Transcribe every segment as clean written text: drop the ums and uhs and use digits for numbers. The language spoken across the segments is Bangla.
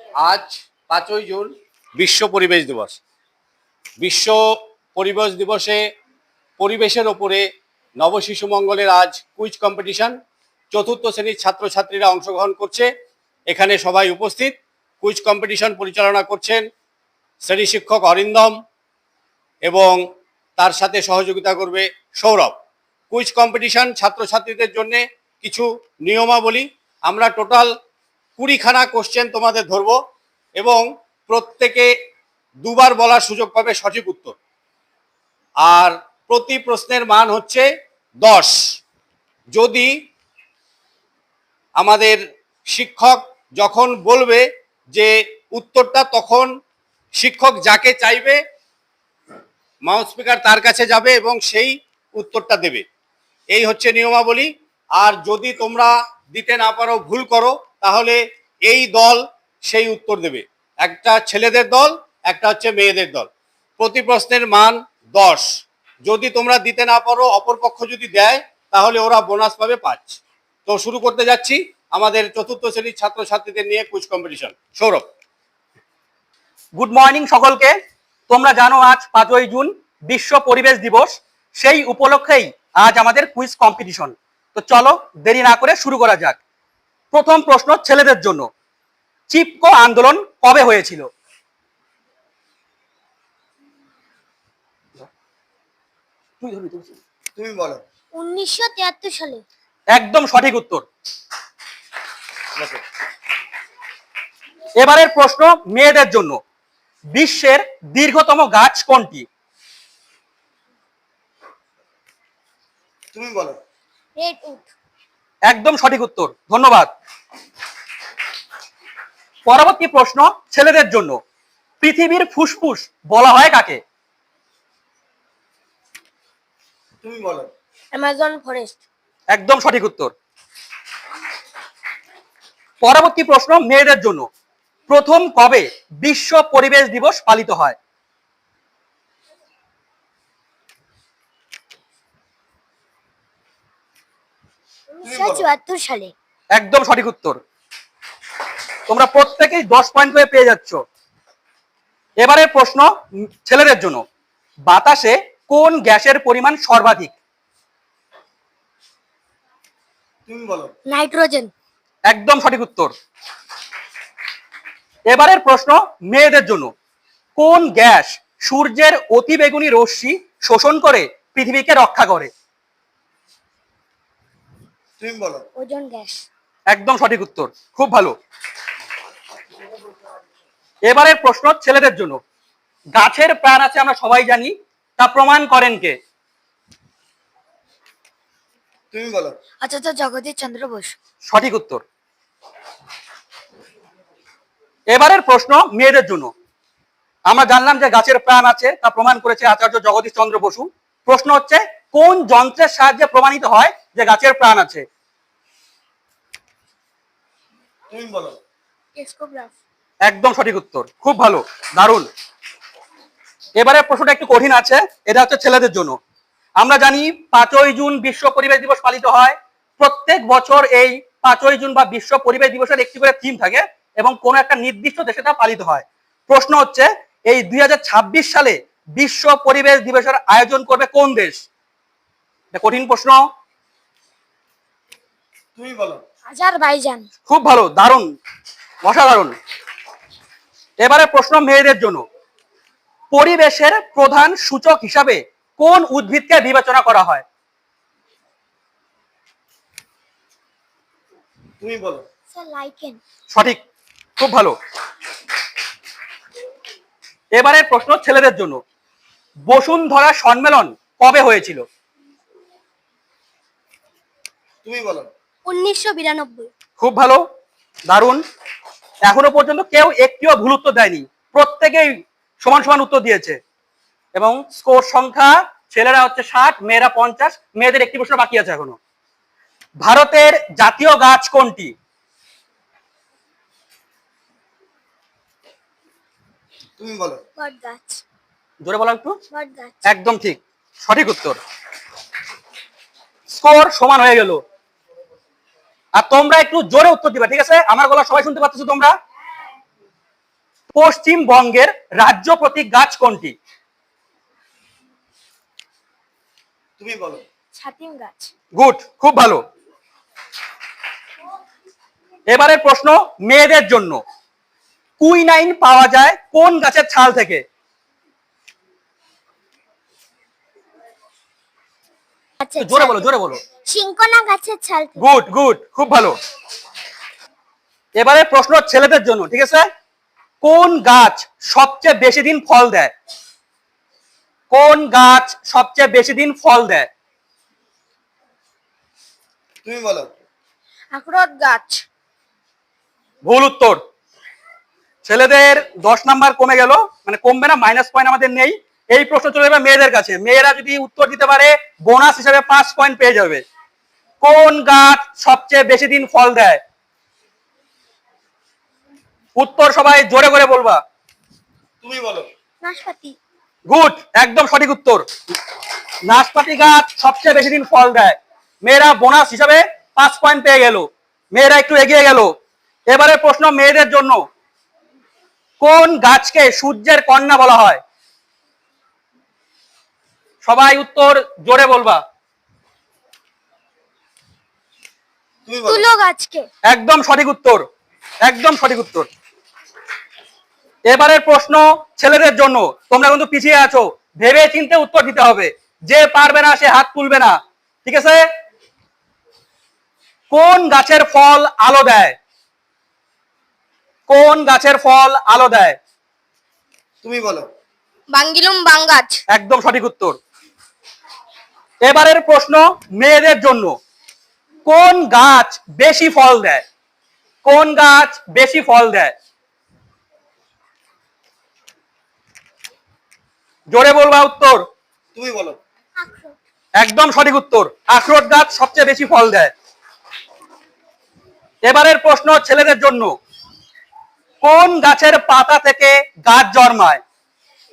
আজ 5ই জুন বিশ্ব পরিবেশ দিবস। বিশ্ব পরিবেশ দিবসে পরিবেশের ওপরে নবশিশু মঙ্গলের আজ কুইজ কম্পিটিশন। চতুর্থ শ্রেণীর ছাত্রছাত্রীরা অংশগ্রহণ করছে। এখানে সবাই উপস্থিত। কুইজ কম্পিটিশন পরিচালনা করছেন শ্রেণী শিক্ষক অরিন্দম এবং তার সাথে সহযোগিতা করবে সৌরভ। কুইজ কম্পিটিশন ছাত্রছাত্রীদের জন্য কিছু নিয়মাবলী। আমরা টোটাল 20খানা কোশ্চেন তোমাদের ধরব এবং প্রত্যেকে দুবার বলার সুযোগ পাবে সঠিক উত্তর। আর প্রতি প্রশ্নের মান হচ্ছে 10। যদি আমাদের শিক্ষক যখন বলবে যে উত্তরটা, তখন শিক্ষক যাকে চাইবে মাউস স্পিকার তার কাছে যাবে এবং সেই উত্তরটা দেবে। এই হচ্ছে নিয়মাবলী। আর যদি তোমরা দিতে না পারো, ভুল করো, তাহলে এই দল সেই উত্তর দেবে। একটা ছেলেদের দল, একটা হচ্ছে মেয়েদের দল। প্রতি প্রশ্নের মান 10। যদি তোমরা দিতে না পারো, অপরপক্ষ যদি দেয়, তাহলে ওরা বোনাস পাবে 5। তো শুরু করতে যাচ্ছি আমাদের চতুর্থ শ্রেণীর ছাত্রছাত্রীদের নিয়ে quiz competition. Sourav. Good morning সকলকে। তোমরা জানো আজ 5ই জুন বিশ্ব পরিবেশ দিবস। সেই উপলক্ষেই আজ আমাদের কুইজ কম্পিটিশন। তো চলো দেরি না করে শুরু করা যাক। প্রথম প্রশ্ন ছেলেদের জন্য। চিপকো আন্দোলন কবে হয়েছিল? তুমি বলো। 1973 সালে। একদম সঠিক উত্তর। এবারের প্রশ্ন মেয়েদের জন্য। বিশ্বের দীর্ঘতম গাছ কোনটি? তুমি বলো। Redwood. একদম সঠিক উত্তর, ধন্যবাদ। পরবর্তী প্রশ্ন ছেলেদের জন্য। পৃথিবীর ফুসফুস বলা হয় কাকে? তুমি বলো। Amazon forest. একদম সঠিক উত্তর। পরবর্তী প্রশ্ন মেয়েদের জন্য। প্রথম কবে বিশ্ব পরিবেশ দিবস পালিত হয়? 1974 সালে। একদম সঠিক উত্তর। তোমরা প্রত্যেকেই 10 পয়েন্ট করে পেয়ে যাচ্ছ। এবারের প্রশ্ন ছেলেদের জন্য। বাতাসে কোন গ্যাসের পরিমাণ সর্বাধিক? তুমি বলো। নাইট্রোজেন। একদম সঠিক উত্তর। এবারের প্রশ্ন মেয়েদের জন্য। কোন গ্যাস সূর্যের অতিবেগুনি রশ্মি শোষণ করে পৃথিবীকে রক্ষা করে? তুমি বলো। Ozone gas. একদম সঠিক উত্তর, খুব ভালো। এবারের প্রশ্ন ছেলেদের জন্য। গাছের প্রাণ আছে আমরা সবাই জানি, তা প্রমাণ করেন কে? তুমি বলো। আচার্য জগদীশ চন্দ্র বসু। সঠিক উত্তর। এবারের প্রশ্ন মেয়েদের জন্য। আমরা জানলাম যে গাছের প্রাণ আছে, তা প্রমাণ করেছে আচার্য জগদীশ চন্দ্র বসু। প্রশ্ন হচ্ছে কোন যন্ত্রের সাহায্যে প্রমাণিত হয় যে গাছের প্রাণ আছে? তুমি বলো। টেক্সোগ্রাফ। একদম সঠিক উত্তর, খুব ভালো, দারুণ। এবারে প্রশ্নটা একটু কঠিন আছে, এটা হচ্ছে ছেলেদের জন্য। আমরা জানি 5ই জুন বিশ্ব পরিবেশ দিবস পালিত হয়। প্রত্যেক বছর এই 5ই জুন বা বিশ্ব পরিবেশ দিবসের একটি করে থিম থাকে এবং কোনো একটা নির্দিষ্ট দেশে তা পালিত হয়। প্রশ্ন হচ্ছে এই 2026 সালে বিশ্ব পরিবেশ দিবসের আয়োজন করবে কোন দেশ? এটা কঠিন প্রশ্ন। তুমি বলো। আজারবাইজান। খুব ভালো, দারুণ, অসাধারণ। এবারে প্রশ্ন মেয়েদের জন্য। পরিবেশের প্রধান সূচক হিসাবে কোন উদ্ভিদকে বিবেচনা করা হয়? তুমি বলো। Sir lichen. সঠিক, খুব ভালো। এবারে প্রশ্ন ছেলেদের জন্য। বসুন্ধরা সম্মেলন কবে হয়েছিল? তুমি বলো। 1992। খুব ভালো, দারুণ। এখনো পর্যন্ত কেউ একটিও ভুল উত্তর দেয়নি, প্রত্যেকেই সমান সমান উত্তর দিয়েছে। এবং স্কোর সংখ্যা ছেলেরা হচ্ছে 60, মেয়েরা 50। মেয়েদের একটি প্রশ্ন বাকি আছে এখনো। ভারতের জাতীয় গাছ কোনটি? তুমি বলো। বট গাছ। জোরে বলো একটু। বট গাছ। একদম ঠিক, সঠিক উত্তর। স্কোর সমান হয়ে গেল। আর তোমরা একটু জোরে উত্তর দিবা, ঠিক আছে? আমার গলা সবাই শুনতে পাচ্ছ তোমরা? পশ্চিমবঙ্গের রাজ্য প্রতীক গাছ কোনটি? তুমি বলো। ছাতিম গাছ। গুড, খুব ভালো। এবারের প্রশ্ন মেয়েদের জন্য। কুইনাইন পাওয়া যায় কোন গাছের ছাল থেকে? জোরে বলো, জোরে বলো। সিংকনা গাছের ছাল থেকে। গুড গুড, খুব ভালো। এবারে প্রশ্ন ছেলেদের জন্য, ঠিক আছে? কোন গাছ সবচেয়ে বেশি দিন ফল দেয়? কোন গাছ সবচেয়ে বেশি দিন ফল দেয়? তুমি বলো। আখরোট গাছ। ভুল উত্তর। ছেলেদের 10 নাম্বার কমে গেল, মানে কমবে না, মাইনাস পয়েন্ট আমাদের নেই। এই প্রশ্ন চলে যাবে মেয়েদের কাছে। মেয়েরা যদি উত্তর দিতে পারে বোনাস হিসেবে 5 পয়েন্ট পেয়ে যাবে। কোন গাছ সবচেয়ে বেশি দিন ফল দেয়? উত্তর সবাই জোরে করে বলবা। তুমি বলো। নাশপাতি। গুড, একদম সঠিক উত্তর। নাশপাতি গাছ সবচেয়ে বেশি দিন ফল দেয়। মেয়েরা বোনাস হিসাবে 5 পয়েন্ট পেয়ে গেল। মেয়েরা একটু এগিয়ে গেল। এবারে প্রশ্ন মেয়েদের জন্য। কোন গাছকে সূর্যের কন্যা বলা হয়? সবাই উত্তর জোরে বলবা। তুমি বলো। তুলো গাছকে। একদম সঠিক উত্তর, একদম সঠিক উত্তর। এবারের প্রশ্ন ছেলেদের জন্য। তোমরা কিন্তু পিছিয়ে আছো, ভেবে চিন্তে উত্তর দিতে হবে। যে পারবে না সে হাত তুলবে না, ঠিক আছে? কোন গাছের ফল আলো দেয়? কোন গাছের ফল আলো দেয়? তুমি বলো। বাঙ্গিলুম বাং গাছ। একদম সঠিক উত্তর। এবারের প্রশ্ন মেয়েদের জন্য। কোন গাছ বেশি ফল দেয়? কোন গাছ বেশি ফল দেয়? জোরে বলবা উত্তর। তুমি বলো। আখরোট। একদম সঠিক উত্তর। আখরোট গাছ সবচেয়ে বেশি ফল দেয়। এবারের প্রশ্ন ছেলেদের জন্য। কোন গাছের পাতা থেকে গাছ জন্মায়?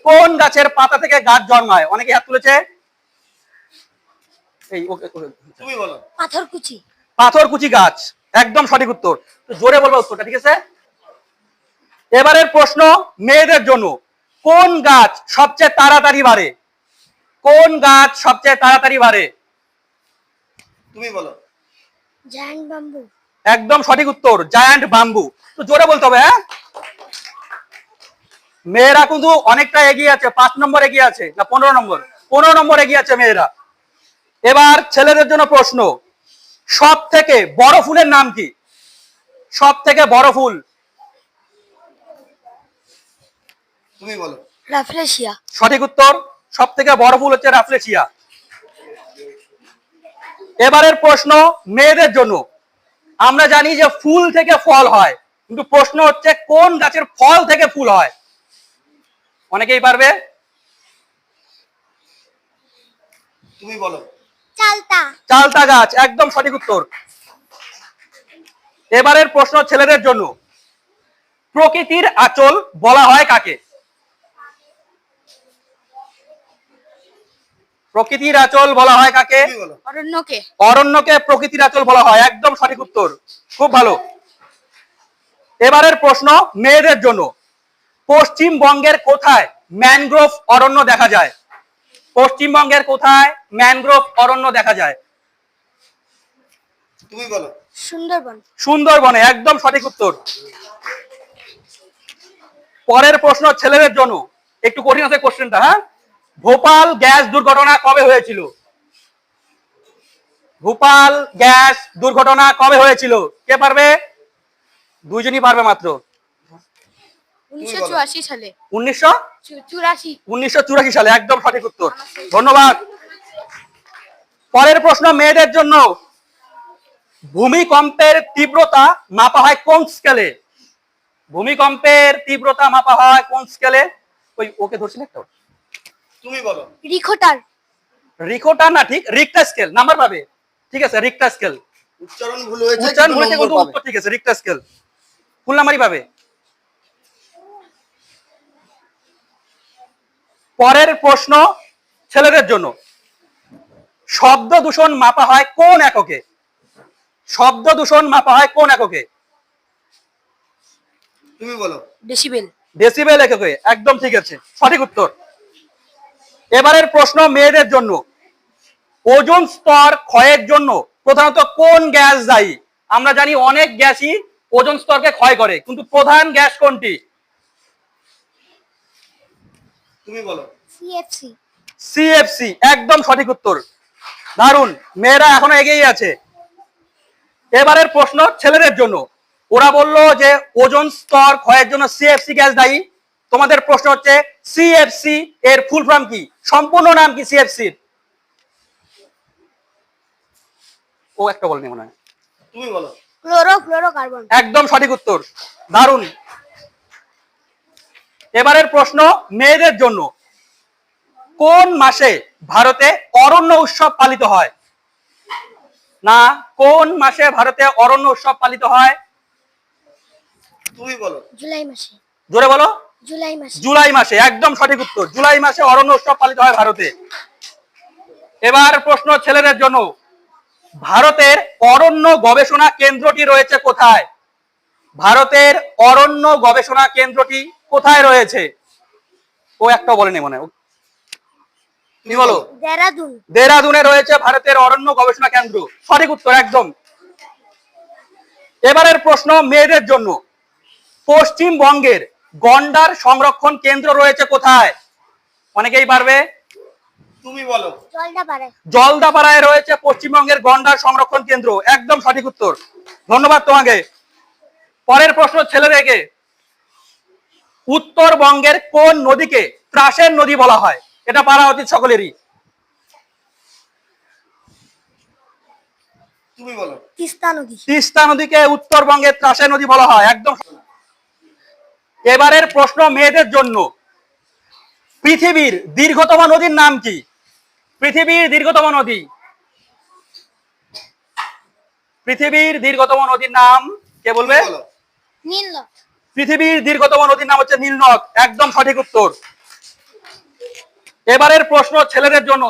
কোন গাছের পাতা থেকে গাছ জন্মায়? অনেকে হাত তুলেছে। এই ওকে, তুমি বলো। পাথরকুচি। পাথরকুচি গাছ, একদম সঠিক উত্তর। তো জোরে বলবা উত্তরটা, ঠিক আছে? এবারের প্রশ্ন মেয়েদের জন্য। কোন গাছ সবচেয়ে তাড়াতাড়ি বাড়ে? কোন গাছ সবচেয়ে তাড়াতাড়ি বাড়ে? তুমি বলো। Giant bamboo. একদম সঠিক উত্তর, জায়ান্ট বাম্বু। তো জোরে বলতে হবে, হ্যাঁ? মেয়েরা কিন্তু অনেকটা এগিয়ে আছে, 5 নম্বর এগিয়ে আছে, না 15 নম্বর? 15 নম্বর এগিয়ে আছে মেয়েরা। এবার ছেলেদের জন্য প্রশ্ন। সব থেকে বড় ফুলের নাম কি? সব থেকে বড় ফুল? তুমি বলো। রাফলেশিয়া। সঠিক উত্তর। সব থেকে বড় ফুল হচ্ছে রাফলেশিয়া। এবারের প্রশ্ন মেয়েদের জন্য। আমরা জানি যে ফুল থেকে ফল হয়, কিন্তু প্রশ্ন হচ্ছে কোন গাছের ফল থেকে ফুল হয়? অনেকেই পারবে। তুমি বলো। চালতা। চালতা গাছ, একদম সঠিক উত্তর। এবারের প্রশ্ন ছেলেদের জন্য। প্রকৃতির আঁচল বলা হয় কাকে? প্রকৃতির আঁচল বলা হয় কাকে? তুমি বলো। অরণ্যকে। অরণ্যকে প্রকৃতির আঁচল বলা হয়, একদম সঠিক উত্তর, খুব ভালো। এবারের প্রশ্ন মেয়েদের জন্য। পশ্চিমবঙ্গের কোথায় ম্যানগ্রোভ অরণ্য দেখা যায়? পশ্চিমবঙ্গের কোথায় ম্যানগ্রোভ অরণ্য দেখা যায়? তুমি বলো। সুন্দরবন। সুন্দরবনে, একদম সঠিক উত্তর। পরের প্রশ্ন ছেলেদের জন্য। একটু কঠিন আছে কোশ্চেনটা, হ্যাঁ? ভোপাল গ্যাস দুর্ঘটনা কবে হয়েছিল? ভোপাল গ্যাস দুর্ঘটনা কবে হয়েছিল? কে পারবে? দুইজনই পারবে মাত্র। 1984 সালে। 1984 সালে, একদম সঠিক উত্তর, ধন্যবাদ। পরের প্রশ্ন মেয়েদের জন্য। ভূমিকম্পের তীব্রতা মাপা হয় কোন স্কেলে? ভূমিকম্পের তীব্রতা মাপা হয় কোন স্কেলে? ওই ওকে ধরছিলেন তো। তুমি বলো। রিখটার। রিখটার না, ঠিক রিক্টার স্কেল নাম্বার পাবে। ঠিক আছে, রিক্টার স্কেল। উচ্চারণ ভুল হয়েছে, উচ্চারণ কিন্তু হয়েছে, নম্বর কিন্তু পাবে। উত্তর ঠিক আছে, রিক্টার স্কেল ফুল নাম্বারই পাবে। পরের প্রশ্ন ছেলেদের জন্য। শব্দ দূষণ মাপা হয় কোন এককে? শব্দ দূষণ মাপা হয় কোন এককে? তুমি বলো। ডেসিবেল। ডেসিবেল এককে, একদম ঠিক আছে, সঠিক উত্তর। এবারের প্রশ্ন মেয়েদের জন্য, ওজোন স্তর ক্ষয়ের জন্য প্রধানত কোন গ্যাস দায়ী? আমরা জানি অনেক গ্যাসই ওজোন স্তরকে ক্ষয় করে, কিন্তু প্রধান গ্যাস কোনটি? তুমি বলো। সিএফসি। সিএফসি, একদম সঠিক উত্তর, দারুণ, মেয়েরা এখনো এগিয়ে আছে। এবারের প্রশ্ন ছেলেদের জন্য, ওরা বলল যে ওজোন স্তর ক্ষয়ের জন্য সিএফসি গ্যাস দায়ী। তোমাদের প্রশ্ন হচ্ছে সিএফসি এর ফুল ফর্ম কি, সম্পূর্ণ নাম কি সিএফসি? ও একটা বলেনি মনে হয়। তুমি বলো। ক্লোরোফ্লোরোকার্বন। একদম সঠিক উত্তর, দারুণ। এবারের প্রশ্ন মেয়েদের জন্য, কোন মাসে ভারতে অরণ্য উৎসব পালিত হয়? না, কোন মাসে ভারতে অরণ্য উৎসব পালিত হয়? তুমি বলো। জুলাই মাসে। জোরে বলো। জুলাই মাসে। জুলাই মাসে, একদম সঠিক উত্তর, জুলাই মাসে অরণ্য উৎসব পালিত হয় ভারতে। এবার প্রশ্ন ছেলেদের জন্য, ভারতের অরণ্য গবেষণা কেন্দ্রটি রয়েছে কোথায়? ভারতের অরণ্য গবেষণা কেন্দ্রটি কোথায় রয়েছে? ও একটা বলেনি মনে হয়। তুমি বলো। দেরাদুন। দেরাদুনে রয়েছে ভারতের অরণ্য গবেষণা কেন্দ্র, সঠিক উত্তর একদম। এবারের প্রশ্ন মেয়েদের জন্য, পশ্চিমবঙ্গের গন্ডার সংরক্ষণ কেন্দ্র রয়েছে কোথায়? অনেকেই পারবে। তুমি বলো। জলদাপাড়ায়। জলদাপাড়ায় রয়েছে পশ্চিমবঙ্গের গন্ডার সংরক্ষণ কেন্দ্র, একদম সঠিক উত্তর, ধন্যবাদ তোমাকে। পরের প্রশ্ন ছেলেদেরকে, উত্তরবঙ্গের কোন নদীকে ত্রাসের নদী বলা হয়? এটা পারা উচিত সকলেরই। তুমি বলো। তিস্তা নদী। তিস্তা নদীকে উত্তরবঙ্গের ত্রাসের নদী বলা হয়, একদম। এবারের প্রশ্ন মেয়েদের জন্য, পৃথিবীর দীর্ঘতম নদীর নাম কি? পৃথিবীর দীর্ঘতম নদী, পৃথিবীর দীর্ঘতম নদীর নাম কে বলবে? তুমি বলো। নীল। পৃথিবীর দীর্ঘতম নদীর নাম হচ্ছে নীলনদ, একদম সঠিক উত্তর। এবারের প্রশ্ন ছেলেদের জন্য,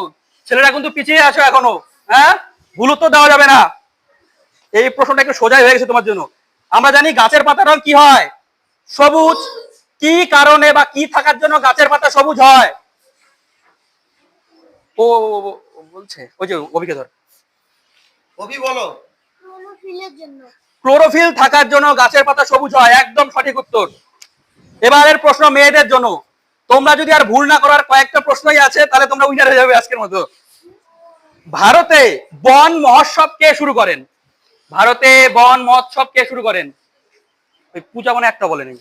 ছেলেরা কিন্তু পিছিয়ে আসো এখনো, হ্যাঁ, ভুল উত্তর দেওয়া যাবে না। এই প্রশ্নটা একটু সোজাই হয়ে গেছে তোমার জন্য। আমরা জানি গাছের পাতার রং কি হয়? সবুজ। কি কারণে বা কি থাকার জন্য গাছের পাতা সবুজ হয়? ও বলছে, ওই যে অভিকে ধর। অভি বলো। ক্লোরোফিলের জন্য। ক্লোরোফিল থাকার জন্য গাছের পাতা সবুজ হয়, একদম সঠিক উত্তর। এবারের প্রশ্ন মেয়েদের জন্য, তোমরা যদি আর ভুল না করার কয়েকটা প্রশ্নই আছে, তাহলে তোমরা উইনার হয়ে যাবে আজকের মতো। ভারতে বন মহোৎসব কে শুরু করেন? ভারতে বন মহোৎসব কে শুরু করেন? ওই পূজা মনে একটা বলেনি।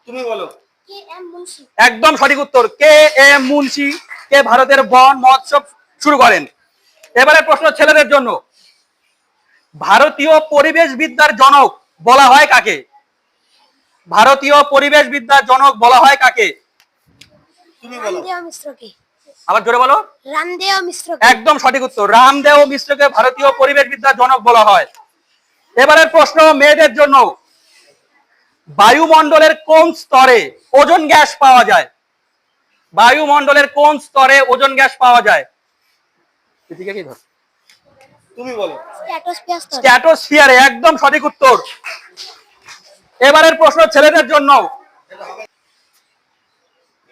তুমি বলো। K M Munshi. একদম সঠিক উত্তর, কে এম মুন্সি কে ভারতের বন মহোৎসব শুরু করেন। এবারে প্রশ্ন ছেলেদের জন্য, ভারতীয় পরিবেশবিদ্যার জনক বলা হয় কাকে? ভারতীয় পরিবেশবিদ্যার জনক বলা হয় কাকে? তুমি বলো। রামদেও মিশ্রকে। আবার জোরে বলো। রামদেও মিশ্রকে। একদম সঠিক উত্তর, রামদেও মিশ্রকে ভারতীয় পরিবেশবিদ্যার জনক বলা হয়। এবারের প্রশ্ন মেয়েদের জন্য, বায়ুমণ্ডলের কোন স্তরে ওজোন গ্যাস পাওয়া যায়? বায়ুমণ্ডলের কোন স্তরে ওজোন গ্যাস পাওয়া যায়? এদিকে কি ধর। তুমি বলো। স্ট্র্যাটোস্ফিয়ার স্তরে। স্ট্র্যাটোস্ফিয়ারে, একদম সঠিক উত্তর। এবারের প্রশ্ন ছেলেদের জন্য,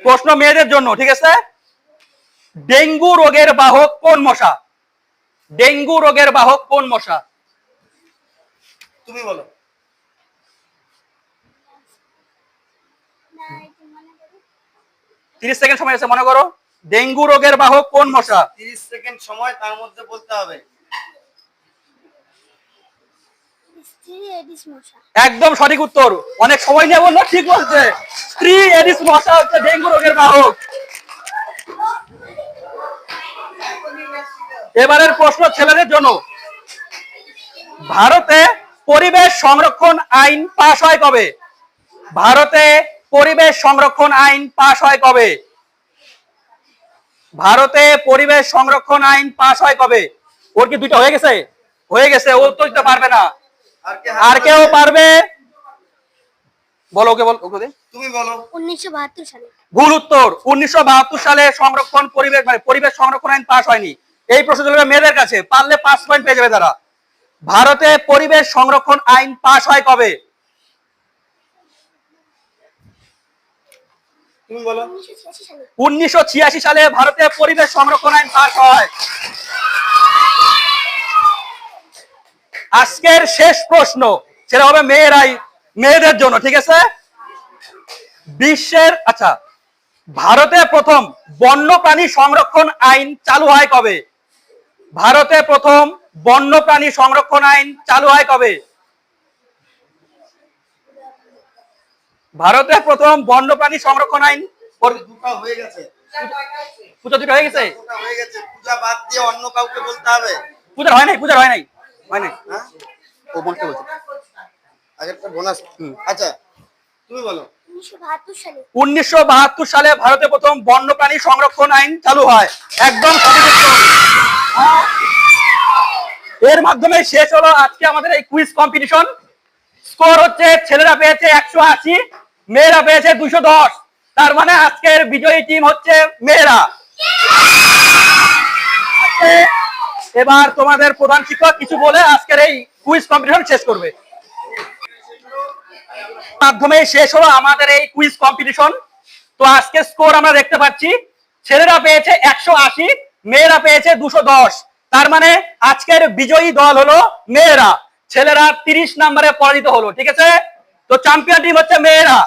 প্রশ্ন মেয়েদের জন্য, ঠিক আছে। ডেঙ্গু রোগের বাহক কোন মশা? ডেঙ্গু রোগের বাহক কোন মশা? তুমি বলো। 30 সেকেন্ড সময় আছে, মনে করো। ডেঙ্গু রোগের বাহক কোন মশা? 30 সেকেন্ড সময়, তার মধ্যে বলতে হবে। স্ত্রী এডিস মশা। একদম সঠিক উত্তর, অনেক সময় নিয়ে বললো, ঠিক বলছে। স্ত্রী এডিস মশা হচ্ছে ডেঙ্গু রোগের বাহক। এবারের প্রশ্ন ছেলেদের জন্য, ভারতে পরিবেশ সংরক্ষণ আইন পাশ হয় কবে? ভারতে পরিবেশ সংরক্ষণ আইন পাশ হয় কবে? ভারতে পরিবেশ সংরক্ষণ আইন পাশ হয় কবে? ওর কি দুইটা হয়ে গেছে? হয়ে গেছে, ও তো দিতে পারবে না। আর কেউ পারবে? বলো, ওকে বল, ওকে দে। তুমি বলো। 1972 সালে। ভুল উত্তর, 1972 সালে সংরক্ষণ পরিবেশ পরিবেশ সংরক্ষণ আইন পাশ হয়নি। এই প্রশ্ন চলবে মেয়েদের কাছে, পারলে 5 পয়েন্ট পেয়ে যাবে তারা। ভারতে পরিবেশ সংরক্ষণ আইন পাশ হয় কবে? তুমি বলো। 1986 সালে 1986 সালে ভারতে পরিবেশ সংরক্ষণ আইন পাস হয়। আজকের শেষ প্রশ্ন, সেটা হবে মেয়েদের জন্য, ঠিক আছে? আচ্ছা, ভারতে প্রথম বন্যপ্রাণী সংরক্ষণ আইন চালু হয় কবে? ভারতে প্রথম বন্যপ্রাণী সংরক্ষণ আইন চালু হয় কবে? ভারতে প্রথম বন্যপ্রাণী সংরক্ষণ আইন দুটো হয়ে গেছে, পূজা দুটো হয়ে গেছে। দুটো হয়ে গেছে, পূজা বাদ দিয়ে অন্য কাউকে বলতে হবে। পূজার হয় নাই, পূজার হয় নাই, হয় নাই। হ্যাঁ, ও বলতে বলছে। আগেরটা বোনাস। আচ্ছা, তুমি বলো। 1972 সালে 1972 সালে ভারতে প্রথম বন্যপ্রাণী সংরক্ষণ আইন চালু হয়। একদম সঠিক উত্তর। এর মাধ্যমে শেষ হলো আজকে আমাদের এই কুইজ কম্পিটিশন। স্কোর হচ্ছে ছেলেরা পেয়েছে 180, মেয়েরা পেয়েছে 210। তার মানে আজকের বিজয়ী টিম হচ্ছে মেয়েরা। এবার তোমাদের প্রধান শিক্ষক কিছু বলে আজকের এই কুইজ কম্পিটিশন শেষ করবে। মাধ্যমে শেষ হলো আমাদের এই কুইজ কম্পিটিশন। তো আজকে স্কোর আমরা দেখতে পাচ্ছি, ছেলেরা পেয়েছে 180, মেয়েরা পেয়েছে 210। তার মানে আজকের বিজয়ী দল হলো মেয়েরা। ছেলেরা 30 নম্বরে পরাজিত হলো, ঠিক আছে? তো চ্যাম্পিয়ন টিম হচ্ছে মেয়েরা।